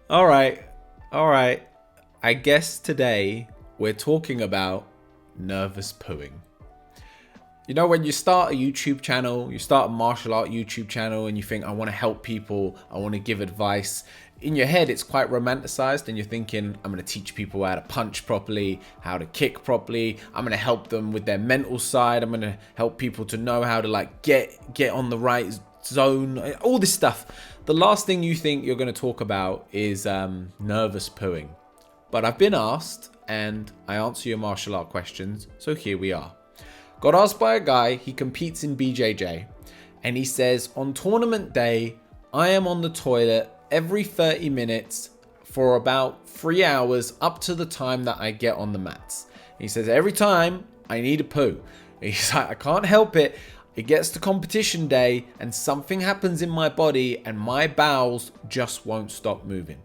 All right. All right. I guess today we're talking about nervous pooing. You know, when you start a YouTube channel, you start a martial art YouTube channel and you think, I want to help people, I want to give advice. In your head, it's quite romanticized and you're thinking, I'm going to teach people how to punch properly, how to kick properly. I'm going to help them with their mental side. I'm going to help people to know how to like get on the right zone, all this stuff. The last thing you think you're going to talk about is nervous pooing. But I've been asked and I answer your martial art questions. So here we are. Got asked by a guy, he competes in BJJ, and he says, on tournament day, I am on the toilet every 30 minutes for about 3 hours up to the time that I get on the mats. He says, every time I need a poo. He's like, I can't help it. It gets to competition day and something happens in my body and my bowels just won't stop moving.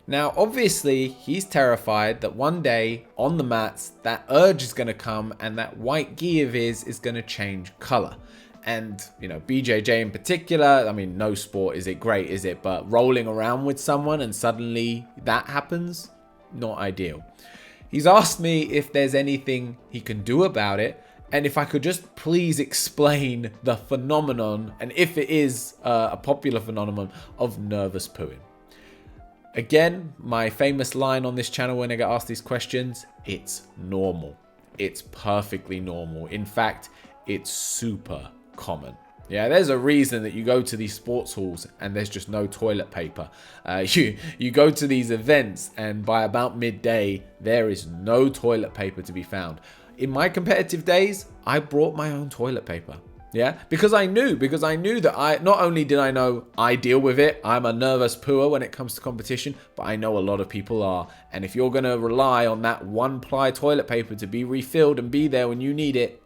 Now, obviously, he's terrified that one day on the mats, that urge is going to come and that white gi of his is going to change color. And, you know, BJJ in particular, I mean, no sport is it great, is it? But rolling around with someone and suddenly that happens, not ideal. He's asked me if there's anything he can do about it and if I could just please explain the phenomenon, and if it is a popular phenomenon, of nervous pooing. Again, my famous line on this channel when I get asked these questions, it's normal. It's perfectly normal. In fact, it's super common. Yeah, there's a reason that you go to these sports halls and there's just no toilet paper. You go to these events and by about midday, there is no toilet paper to be found. In my competitive days, I brought my own toilet paper. Yeah, because I knew that not only did I know I deal with it, I'm a nervous pooer when it comes to competition, but I know a lot of people are. And if you're going to rely on that one ply toilet paper to be refilled and be there when you need it,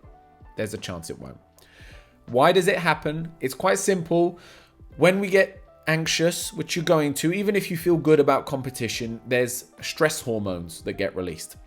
there's a chance it won't. Why does it happen? It's quite simple. When we get anxious, which you're going to, even if you feel good about competition, there's stress hormones that get released.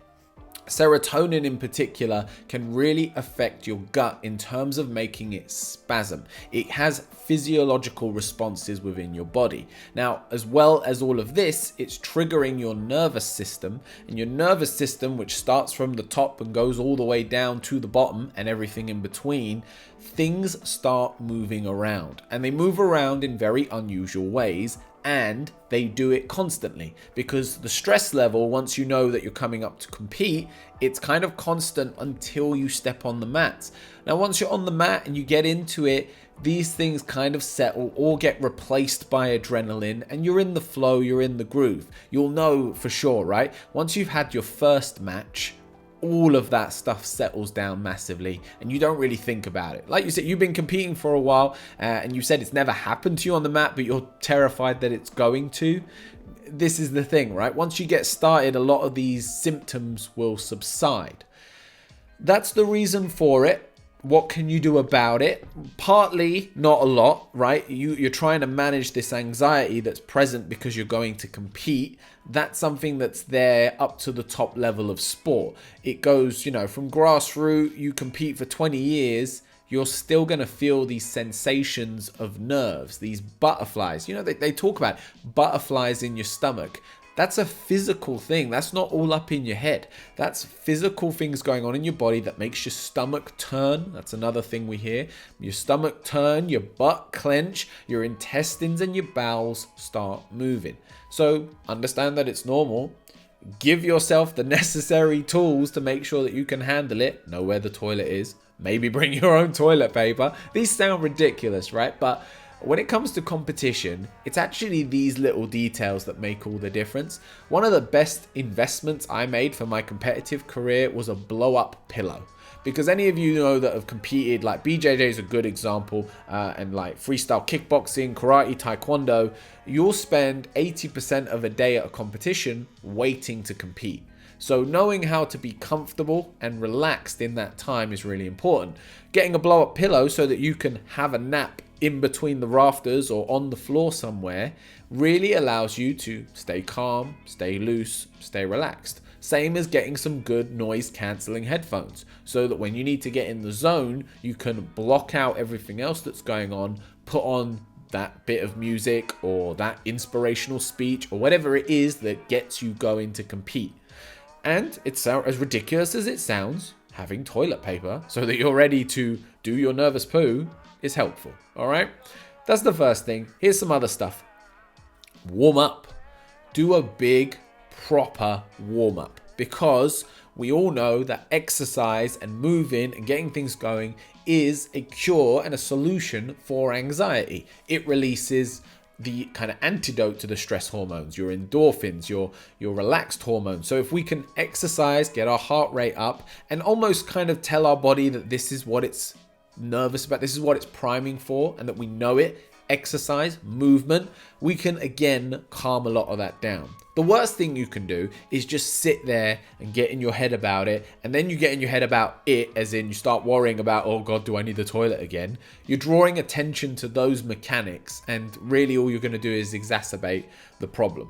Serotonin in particular can really affect your gut in terms of making it spasm. It has physiological responses within your body. Now, as well as all of this, it's triggering your nervous system, and your nervous system, which starts from the top and goes all the way down to the bottom and everything in between, things start moving around, and they move around in very unusual ways. And they do it constantly because the stress level, once you know that you're coming up to compete, it's kind of constant until you step on the mats. Now, once you're on the mat and you get into it, these things kind of settle or get replaced by adrenaline and you're in the flow, you're in the groove. You'll know for sure, right? Once you've had your first match, all of that stuff settles down massively and you don't really think about it. Like you said, you've been competing for a while and you said it's never happened to you on the mat, but you're terrified that it's going to. This is the thing, right? Once you get started, a lot of these symptoms will subside. That's the reason for it. What can you do about it? Partly, not a lot, right? You're trying to manage this anxiety that's present because you're going to compete. That's something that's there up to the top level of sport. It goes, from grassroots, you compete for 20 years, you're still going to feel these sensations of nerves, these butterflies. They talk about butterflies in your stomach. That's a physical thing. That's not all up in your head. That's physical things going on in your body that makes your stomach turn. That's another thing we hear. Your stomach turn, your butt clench, your intestines and your bowels start moving. So understand that it's normal. Give yourself the necessary tools to make sure that you can handle it. Know where the toilet is. Maybe bring your own toilet paper. These sound ridiculous, right? But when it comes to competition, it's actually these little details that make all the difference. One of the best investments I made for my competitive career was a blow-up pillow. Because any of you know that have competed, like BJJ is a good example, and like freestyle kickboxing, karate, taekwondo, you'll spend 80% of a day at a competition waiting to compete. So knowing how to be comfortable and relaxed in that time is really important. Getting a blow-up pillow so that you can have a nap in between the rafters or on the floor somewhere really allows you to stay calm, stay loose, stay relaxed. Same as getting some good noise cancelling headphones so that when you need to get in the zone, you can block out everything else that's going on, put on that bit of music or that inspirational speech or whatever it is that gets you going to compete. And it's as ridiculous as it sounds, having toilet paper so that you're ready to do your nervous poo is helpful. All right, that's the first thing. Here's some other stuff. Warm up. Do a big, proper warm up, because we all know that exercise and moving and getting things going is a cure and a solution for anxiety. It releases the kind of antidote to the stress hormones, your endorphins, your relaxed hormones. So if we can exercise, get our heart rate up, and almost kind of tell our body that this is what it's nervous about, this is what it's priming for, and that we know it, exercise, movement, we can again calm a lot of that down. The worst thing you can do is just sit there and get in your head about it, and then you get in your head about it, as in you start worrying about, oh God, do I need the toilet again? You're drawing attention to those mechanics, and really all you're going to do is exacerbate the problem.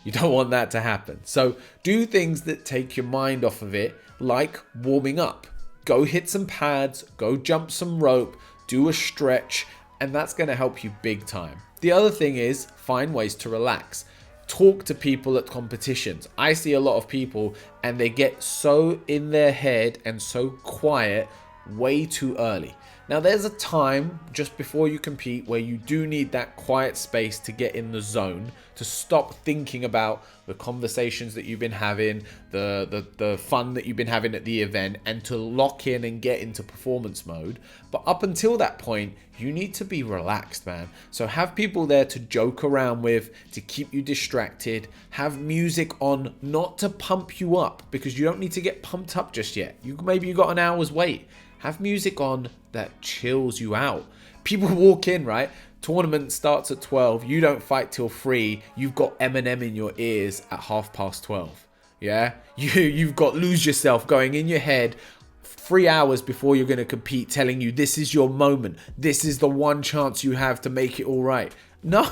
You don't want that to happen. So do things that take your mind off of it, like warming up. Go hit some pads, go jump some rope, do a stretch, and that's going to help you big time. The other thing is find ways to relax. Talk to people at competitions. I see a lot of people and they get so in their head and so quiet way too early. Now there's a time just before you compete where you do need that quiet space to get in the zone, to stop thinking about the conversations that you've been having, the fun that you've been having at the event, and to lock in and get into performance mode. But up until that point, you need to be relaxed, man. So have people there to joke around with, to keep you distracted. Have music on, not to pump you up, because you don't need to get pumped up just yet. Maybe you got an hour's wait. Have music on that chills you out. People walk in, right? Tournament starts at 12. You don't fight till 3. You've got Eminem in your ears at 12:30. Yeah? You've got Lose Yourself going in your head 3 hours before you're going to compete, telling you this is your moment. This is the one chance you have to make it all right. No,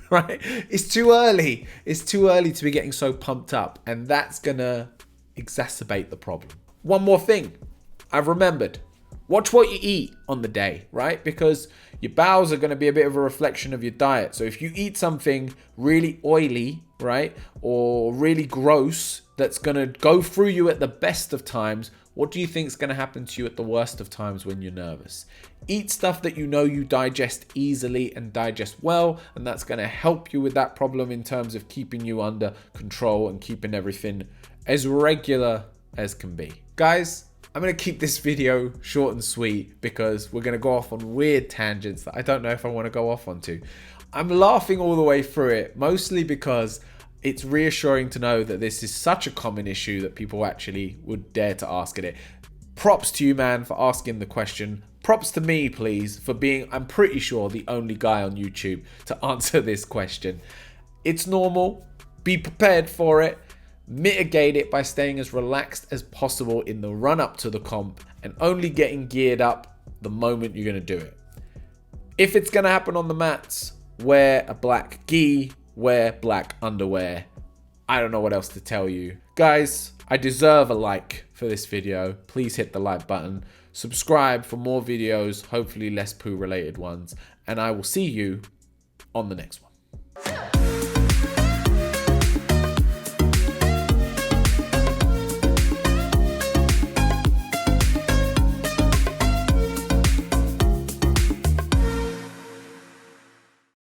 right? It's too early. It's too early to be getting so pumped up. And that's going to exacerbate the problem. One more thing I've remembered. Watch what you eat on the day, right? Because your bowels are going to be a bit of a reflection of your diet. So if you eat something really oily, right, or really gross, that's going to go through you at the best of times, what do you think is going to happen to you at the worst of times when you're nervous? Eat stuff that you know you digest easily and digest well, and that's going to help you with that problem in terms of keeping you under control and keeping everything as regular as can be. Guys, I'm going to keep this video short and sweet because we're going to go off on weird tangents that I don't know if I want to go off onto. I'm laughing all the way through it, mostly because it's reassuring to know that this is such a common issue that people actually would dare to ask it. Props to you, man, for asking the question. Props to me, please, for being, I'm pretty sure, the only guy on YouTube to answer this question. It's normal. Be prepared for it. Mitigate it by staying as relaxed as possible in the run up to the comp and only getting geared up the moment you're going to do it. If it's going to happen on the mats, wear a black gi, wear black underwear. I don't know what else to tell you. Guys, I deserve a like for this video. Please hit the like button. Subscribe for more videos, hopefully less poo related ones. And I will see you on the next one.